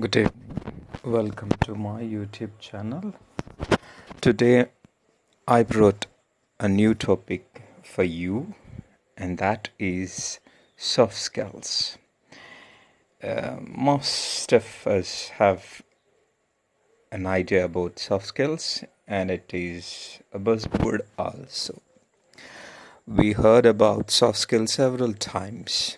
Good evening. Welcome to my YouTube channel. Today I brought a new topic for you, and that is soft skills. Most of us have an idea about soft skills, and it is a buzzword also. We heard about soft skills several times.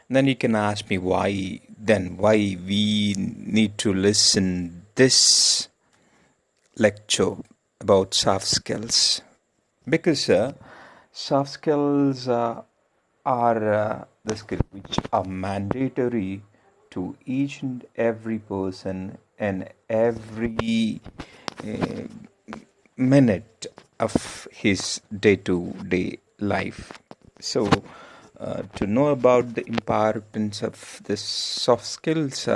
Then you can ask me why we need to listen this lecture about soft skills. Because soft skills are the skills which are mandatory to each and every person and every minute of his day-to-day life. So to know about the importance of this soft skills,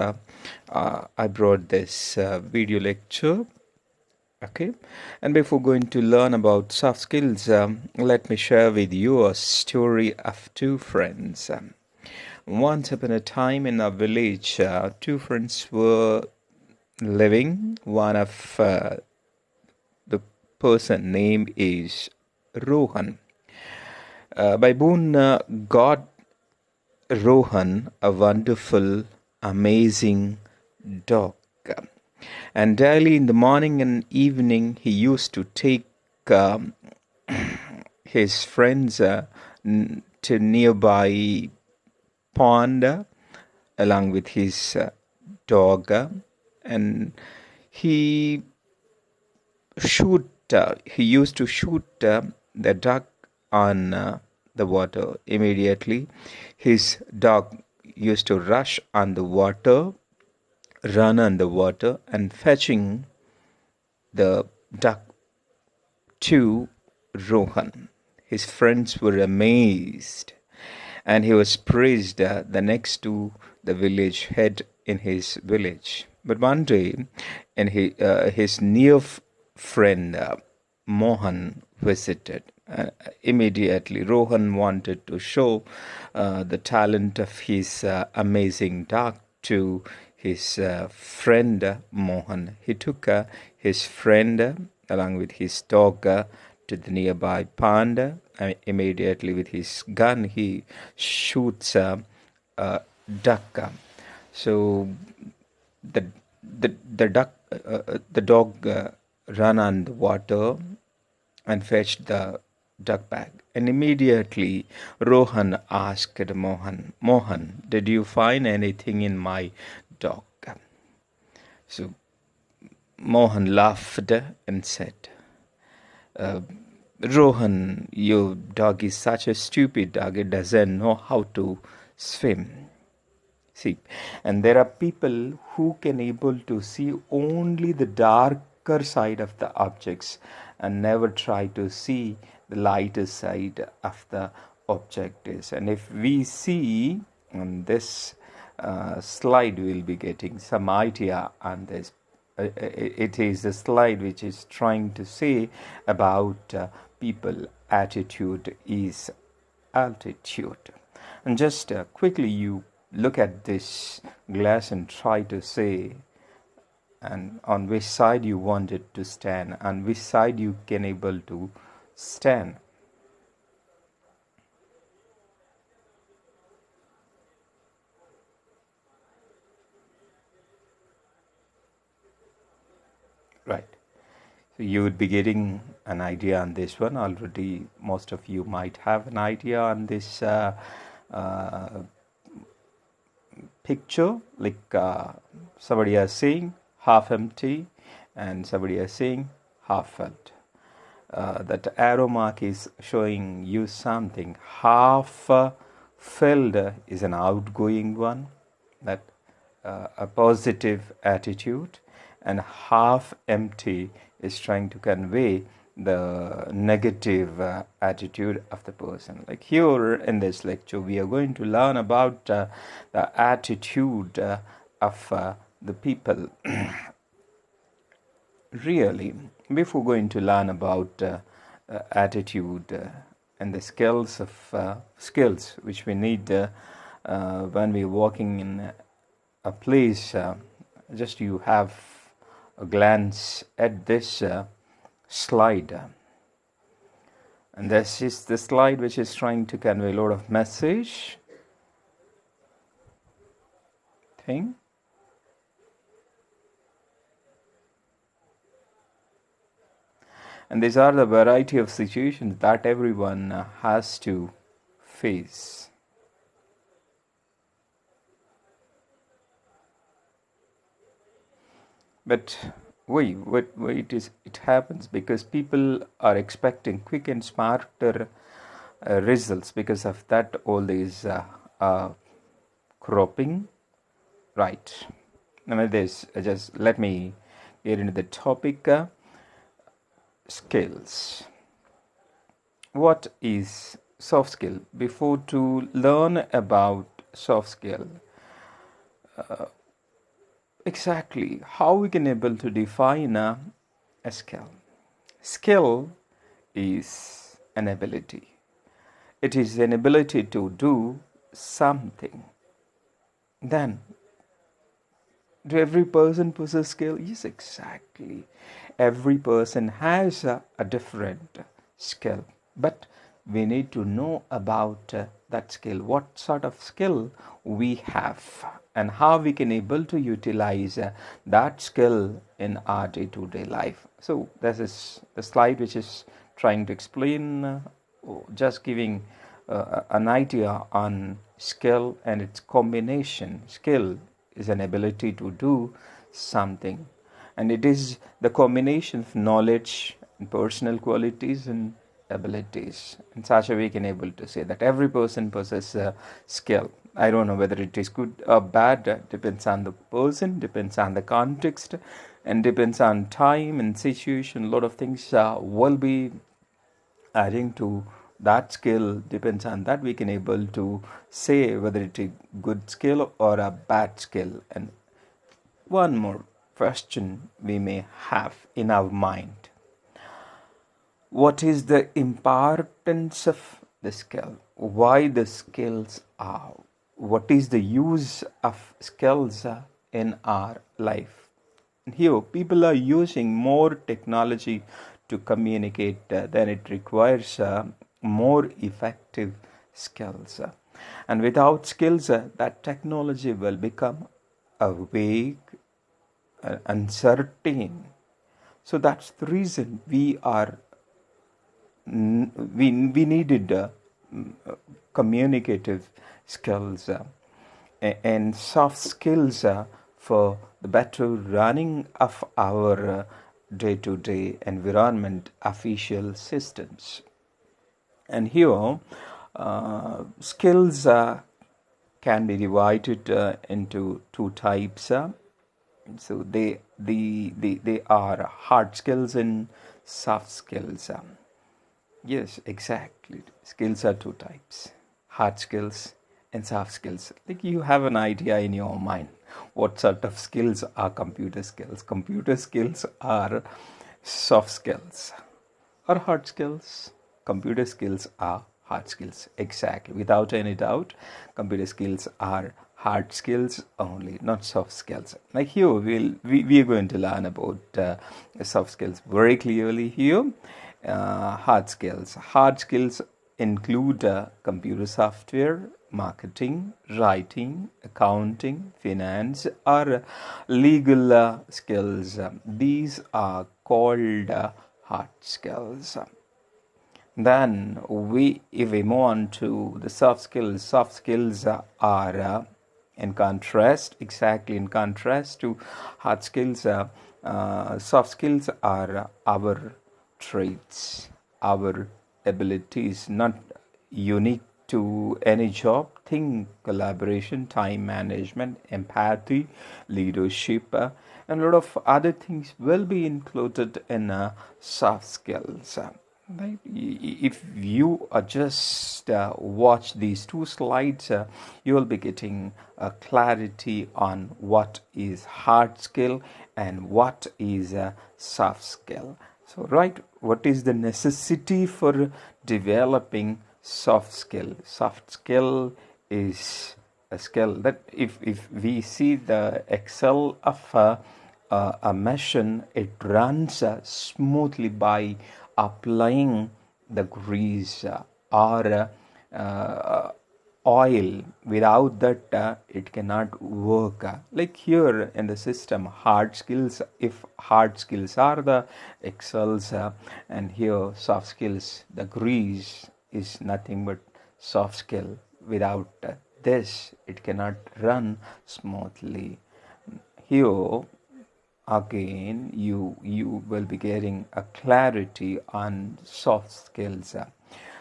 I brought this video lecture. Okay, and before going to learn about soft skills, let me share with you a story of two friends. Once upon a time in a village, two friends were living. One of the person name is Rohan. By boon, God Rohan a wonderful, amazing dog. And daily in the morning and evening, he used to take his friends to nearby pond along with his dog, and he used to shoot the duck on the water. Immediately, his dog used to rush on the water, run on the water, and fetching the duck to Rohan. His friends were amazed, and he was praised the next to the village head in his village. But one day, and his near friend Mohan visited. Immediately, Rohan wanted to show the talent of his amazing dog to his friend Mohan. He took his friend along with his dog to the nearby pond. Immediately, with his gun, he shoots a duck. So the dog ran on the water and fetched the duck back. And immediately Rohan asked Mohan, did you find anything in my dog? So Mohan laughed and said, Rohan, your dog is such a stupid dog. It doesn't know how to swim. See, and there are people who can able to see only the darker side of the objects and never try to see the lighter side of the object is. And if we see on this slide, we'll be getting some idea on this. It is a slide which is trying to say about people attitude is altitude. And just quickly you look at this glass and try to say and on which side you want it to stand, on which side you can able to stand. Right. So you would be getting an idea on this one already. Most of you might have an idea on this picture, like somebody is saying half empty and somebody is saying half filled. That arrow mark is showing you something. Half filled is an outgoing one, that a positive attitude, and half empty is trying to convey the negative attitude of the person. Like here in this lecture, we are going to learn about the attitude of the people. Really, before going to learn about attitude and the skills which we need when we're working in please just you have a glance at this slide. And this is the slide which is trying to convey a lot of message thing. And these are the variety of situations that everyone has to face. But wait, it happens because people are expecting quick and smarter results. Because of that, all these cropping, right? Now this, just let me get into the topic. Skills. What is soft skill? Before to learn about soft skill, exactly how we can able to define a skill. Skill is an ability. It is an ability to do something. Then, do every person possess skill? Yes, exactly. Every person has a different skill, but we need to know about that skill, what sort of skill we have, and how we can able to utilize that skill in our day-to-day life. So this is the slide which is trying to explain, just giving an idea on skill and its combination. Skill is an ability to do something, and it is the combination of knowledge and personal qualities and abilities. In such a way, we can able to say that every person possesses a skill. I don't know whether it is good or bad. Depends on the person, depends on the context, and depends on time and situation. A lot of things will be adding to that skill. Depends on that, we can able to say whether it is good skill or a bad skill. And one more question we may have in our mind: what is the importance of the skill? Why the skills are? What is the use of skills in our life? And here, people are using more technology to communicate than it requires more effective skills. And without skills, that technology will become a vague, uncertain. So that's the reason we needed communicative skills and soft skills for the better running of our day-to-day environment official systems. And here, skills can be divided into two types. So they are hard skills and soft skills. Yes, exactly. Skills are two types: hard skills and soft skills. Like, you have an idea in your mind what sort of skills are computer skills. Computer skills are soft skills. Or hard skills. Computer skills are hard skills. Exactly. Without any doubt, computer skills are hard skills only, not soft skills. Like here, we are going to learn about soft skills very clearly here. Hard skills. Hard skills include computer software, marketing, writing, accounting, finance, or legal skills. These are called hard skills. Then if we move on to the soft skills are in contrast, exactly in contrast to hard skills. Soft skills are our traits, our abilities, not unique to any job. Think collaboration, time management, empathy, leadership, and a lot of other things will be included in soft skills. Right. If you just watch these two slides, you will be getting clarity on what is hard skill and what is soft skill. So, right, what is the necessity for developing soft skill? Soft skill is a skill that if we see the excel of a machine, it runs smoothly by applying the grease or oil. Without that, it cannot work. Like here in the system, hard skills, if hard skills are the excels, and here soft skills, the grease is nothing but soft skill. Without this, it cannot run smoothly. Here again, you will be getting a clarity on soft skills.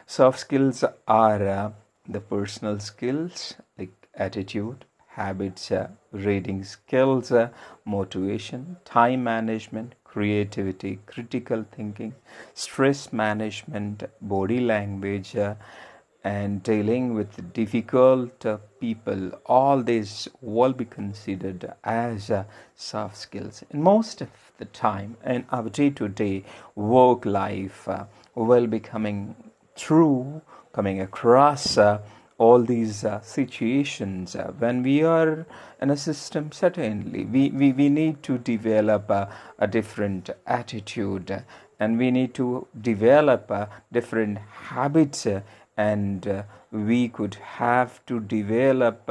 Soft skills are the personal skills like attitude, habits, reading skills, motivation, time management, creativity, critical thinking, stress management, body language, and dealing with difficult people. All these will be considered as soft skills. And most of the time in our day-to-day work life, will be coming across all these situations. When we are in a system, certainly we need to develop a different attitude, and we need to develop different habits, and we could have to develop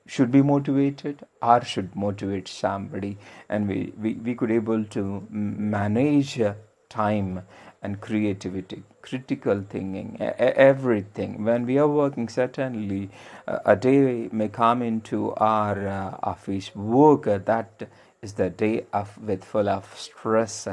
should be motivated or should motivate somebody, and we could able to manage time and creativity, critical thinking, everything. When we are working, certainly a day may come into our office work that is the day of with full of stress.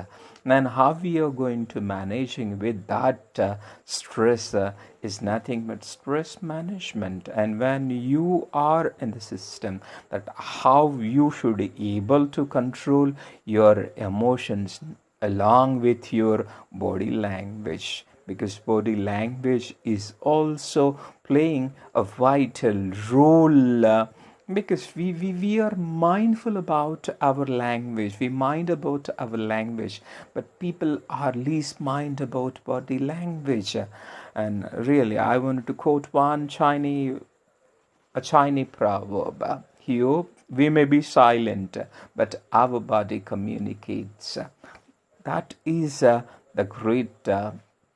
And how we are going to managing with that stress is nothing but stress management. And when you are in the system, that how you should be able to control your emotions along with your body language, because body language is also playing a vital role, because we are mindful about our language, we mind about our language, but people are least mind about body language. And really, I wanted to quote a Chinese proverb. Here we may be silent, but our body communicates. That is the great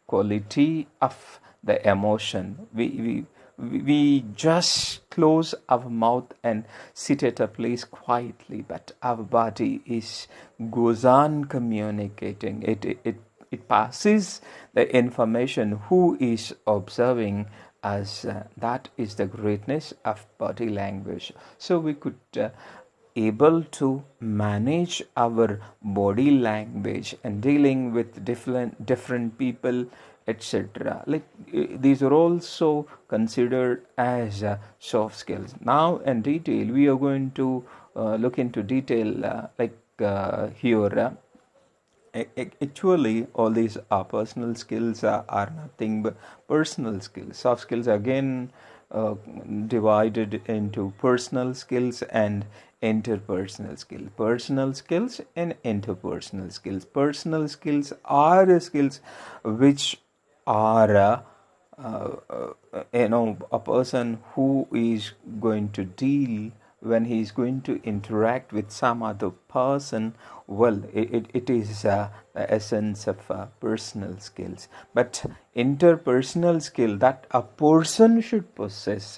quality of the emotion. We just close our mouth and sit at a place quietly, but our body is goes on communicating. It passes the information who is observing us. That is the greatness of body language. So we could able to manage our body language and dealing with different people, etc. Like these are also considered as soft skills. Now in detail we are going to look into detail, here actually all these personal skills are nothing but personal skills. Soft skills again divided into personal skills and interpersonal skills. Personal skills and interpersonal skills. Personal skills are the skills which are a person who is going to deal when he is going to interact with some other person. Well, it is the essence of personal skills. But interpersonal skill that a person should possess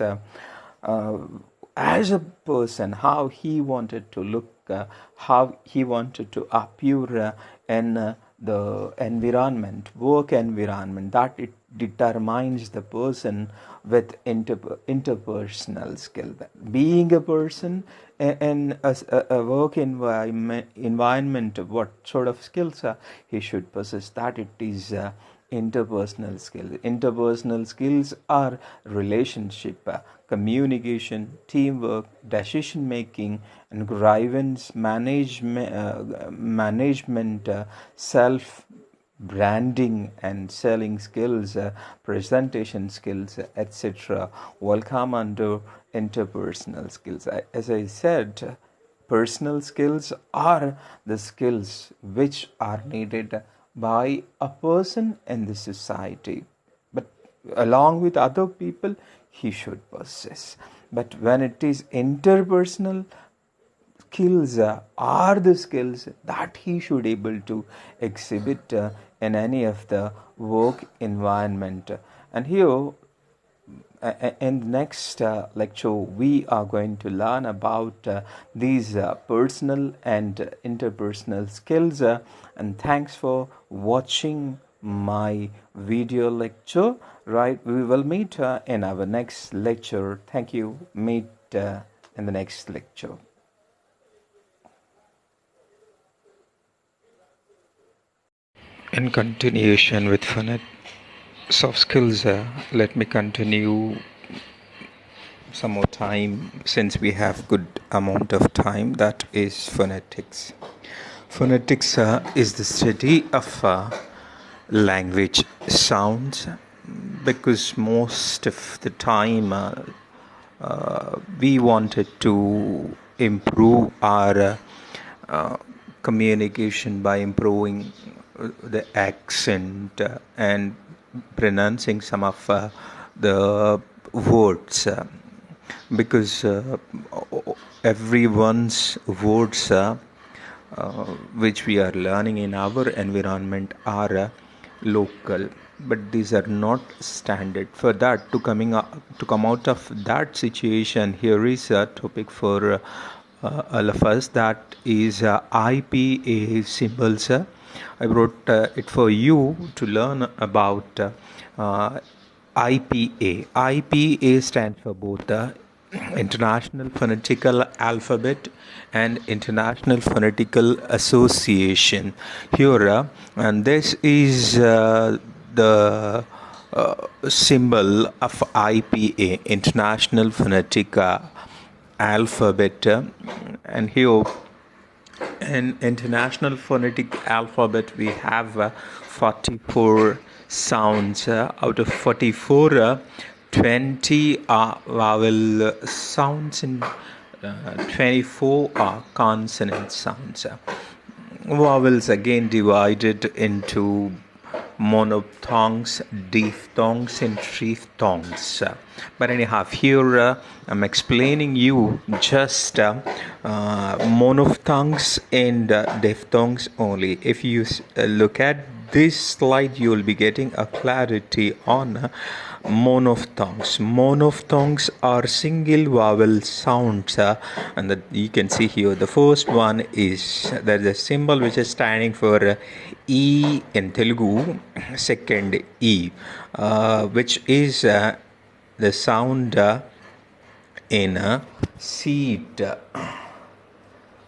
as a person, how he wanted to look, how he wanted to appear in the environment, work environment, that it determines the person with interpersonal skill. Being a person in a work environment, what sort of skills he should possess, that it is interpersonal skills. Interpersonal skills are relationship, communication, teamwork, decision making, and grievance management, self branding and selling skills, presentation skills, etc. will come under interpersonal skills. As I said, personal skills are the skills which are needed by a person in the society. But along with other people, he should possess. But when it is interpersonal, skills are the skills that he should able to exhibit in any of the work environment. And here in the next lecture, we are going to learn about these personal and interpersonal skills. And thanks for watching my video lecture. Right, we will meet in our next lecture. Thank you. Meet in the next lecture. In continuation with soft skills, let me continue some more time, since we have good amount of time. That is phonetics. Phonetics is the study of language sounds, because most of the time we wanted to improve our communication by improving the accent and pronouncing some of the words, because everyone's words which we are learning in our environment are local, but these are not standard. For that to come out of that situation, here is a topic for all of us, that is Ipa symbols. I wrote it for you to learn about IPA. IPA stands for both the International Phonetical Alphabet and International Phonetical Association. Here, and this is the symbol of IPA, International Phonetic Alphabet. And here in International Phonetic Alphabet, we have 44 sounds. Out of 44, 20 are vowel sounds and 24 are consonant sounds. Vowels again divided into monophthongs, diphthongs and triphthongs. But anyhow, here I'm explaining you just monophthongs and diphthongs only. If you look at this slide, you will be getting a clarity on monophthongs. Monophthongs are single vowel sounds, and you can see here the first one is, there's a symbol which is standing for E in Telugu, second E, which is the sound in seat.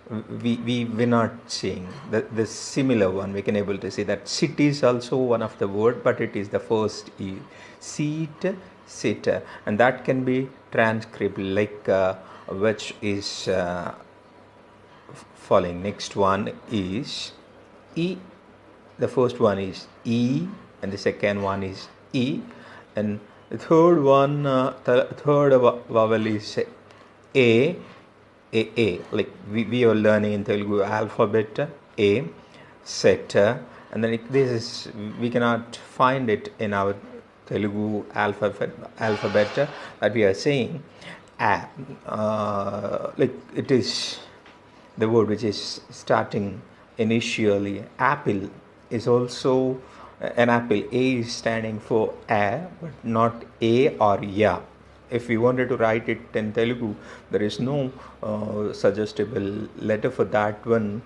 We're not seeing the similar one. We can able to see that sit is also one of the word, but it is the first E. Seat, sit, and that can be transcribed like which is following. Next one is E. The first one is E, and the second one is E, and the third one, third vowel is A. Like we are learning in Telugu alphabet, A, set, and then this is, we cannot find it in our Telugu alphabet that we are saying A. Like it is the word which is starting initially. Apple is also an apple. A is standing for A, but not A or Ya. If we wanted to write it in Telugu, there is no suggestible letter for that one.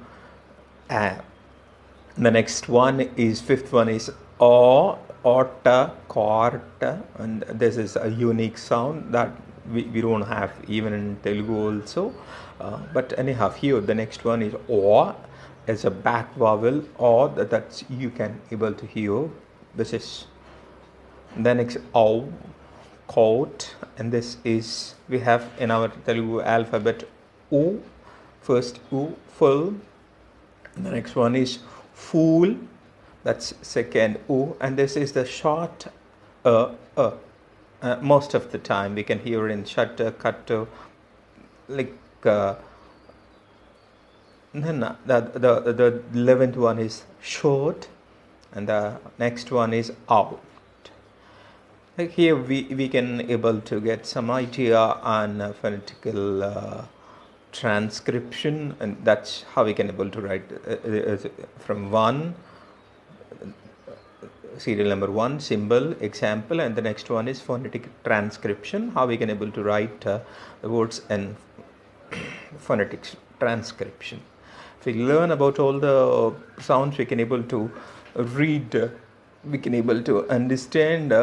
A. The next one is, fifth one is O, Ota, Court, and this is a unique sound that we don't have even in Telugu also. But anyhow, here the next one is O, as a back vowel, or that's you can able to hear. This is the next O, coat, and this is, we have in our Telugu alphabet U, first U, full. The next one is fool, that's second U, and this is the short most of the time we can hear in shutter, cutter, like then the 11th one is short, and the next one is out. Here we can able to get some idea on phonetical transcription, and that's how we can able to write from one serial number 1 symbol example, and the next one is phonetic transcription, how we can able to write the words in phonetics transcription. If we learn about all the sounds, we can able to read, we can able to understand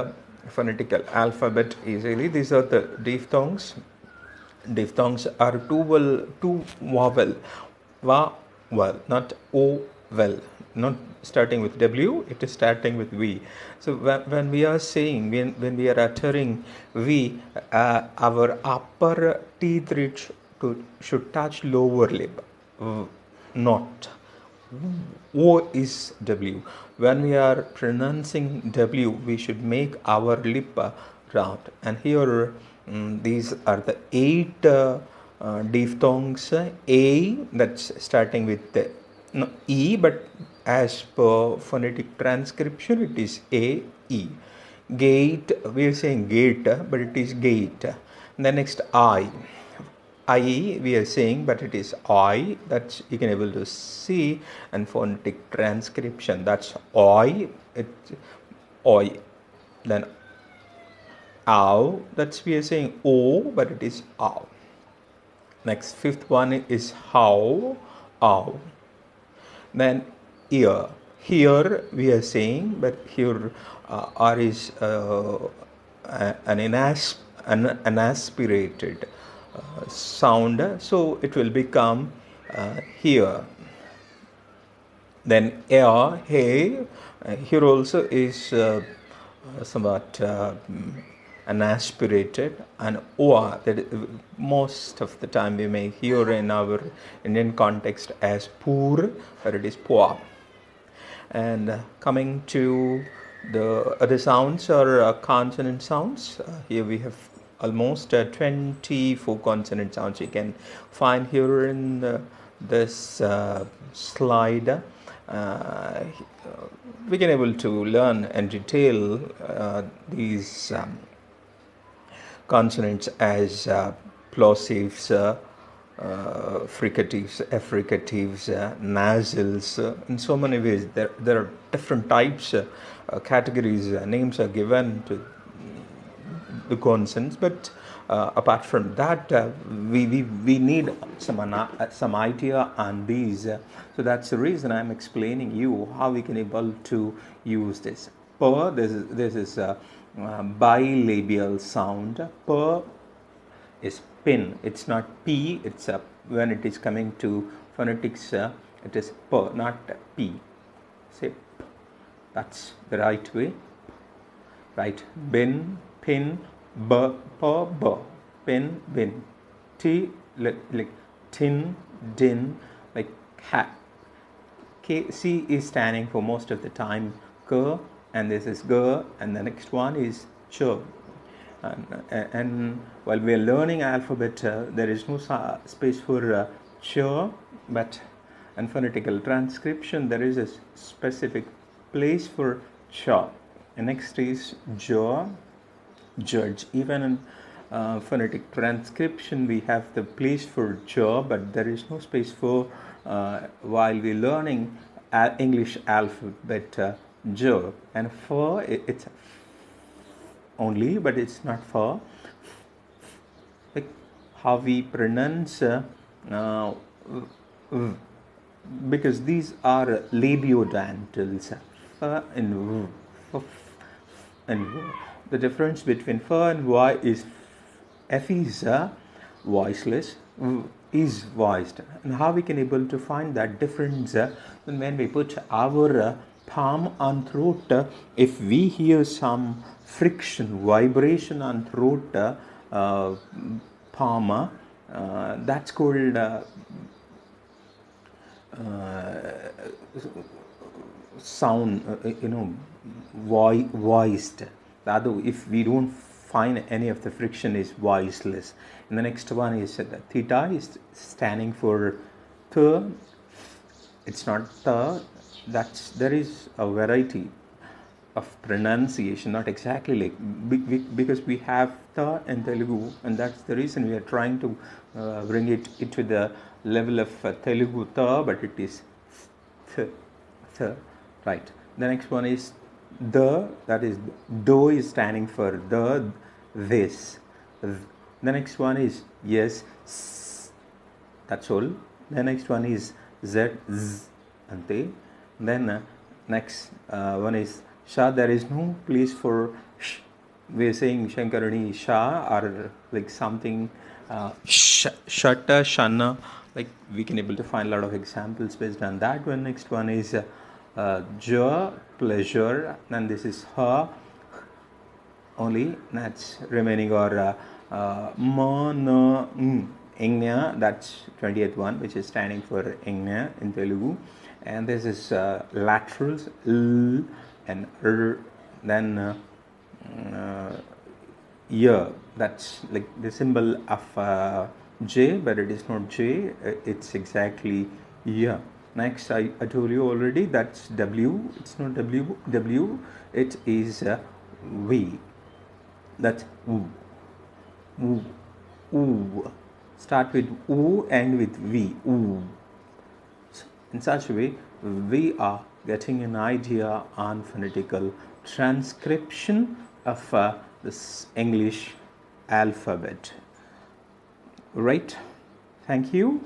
phonetical alphabet easily. These are the diphthongs. Diphthongs are two vowel, vowel, not o well, not starting with w, it is starting with v. So when we are saying, when we are uttering v, our upper teeth should touch lower lip, not. O is W. When we are pronouncing W, we should make our lip round. And here, these are the 8 diphthongs. A, that's starting with the, no, E, but as per phonetic transcription, it is A, E. Gate, we are saying gate, but it is gate. And the next I we are saying, but it is I, that you can able to see, and phonetic transcription, that's I, it I. Then ow, that's we are saying O, but it is ow. Next, fifth one is how, ow. Then ear, here we are saying, but here R is an aspirated sound, so it will become here. Then air, hey, here also is somewhat an aspirated, and oa, that most of the time we may hear in our Indian context as poor, but it is poa. And coming to the other sounds or consonant sounds, here we have almost 24 consonant sounds you can find here in this slide. We can able to learn and detail these consonants as plosives, fricatives, affricatives, nasals, in so many ways. There are different types, categories, names are given to the consonants, but apart from that, we need some idea on these. So that's the reason I'm explaining you how we can able to use this. Per, this is a bilabial sound. Per is pin. It's not P. It's when it is coming to phonetics, it is per, not P. Say P. That's the right way. Right. Bin, pin, b, per, b. Pin, bin. T, like tin, din, like hat. K, C is standing for most of the time K, and this is G, and the next one is Ch. And while we are learning alphabet, there is no space for Ch, but in phonetical transcription there is a specific place for Ch. And next is J, judge. Even in phonetic transcription we have the place for J, but there is no space for while we're learning English alphabet, J. And for it's only, but it's not for. Like how we pronounce because these are labiodentals, and the difference between f and y is f is voiceless, is voiced. And how we can able to find that difference when we put our palm on throat, if we hear some friction, vibration on throat, palm, that's called sound, voiced. If we don't find any of the friction, is voiceless. And the next one is theta is standing for th. It's not the. There is a variety. of pronunciation, not exactly like because we have the in Telugu, and that's the reason we are trying to bring it to the level of Telugu the, but it is th, th, right. The next one is the, that is do is standing for the, this. The next one is yes, that's all. The next one is z, z, ante. Then next one is sha. There is no place for sh. We are saying Shankarani sha or like something shatta, shanna. Like we can able to find a lot of examples based on that one. Next one is ja, pleasure, and this is ha only, that's remaining, or ma, na, ingnya, that's 20th one, which is standing for ingnya in Telugu. And this is laterals, l and r. Then yeah, that's like the symbol of J, but it is not J, it's exactly yeah. Next, I told you already, that's W, it's not W, it is V. That's oo, oo, oo. Start with oo, end with V, oo. So in such a way, we are getting an idea on phonetical transcription of this English alphabet. Right? Thank you.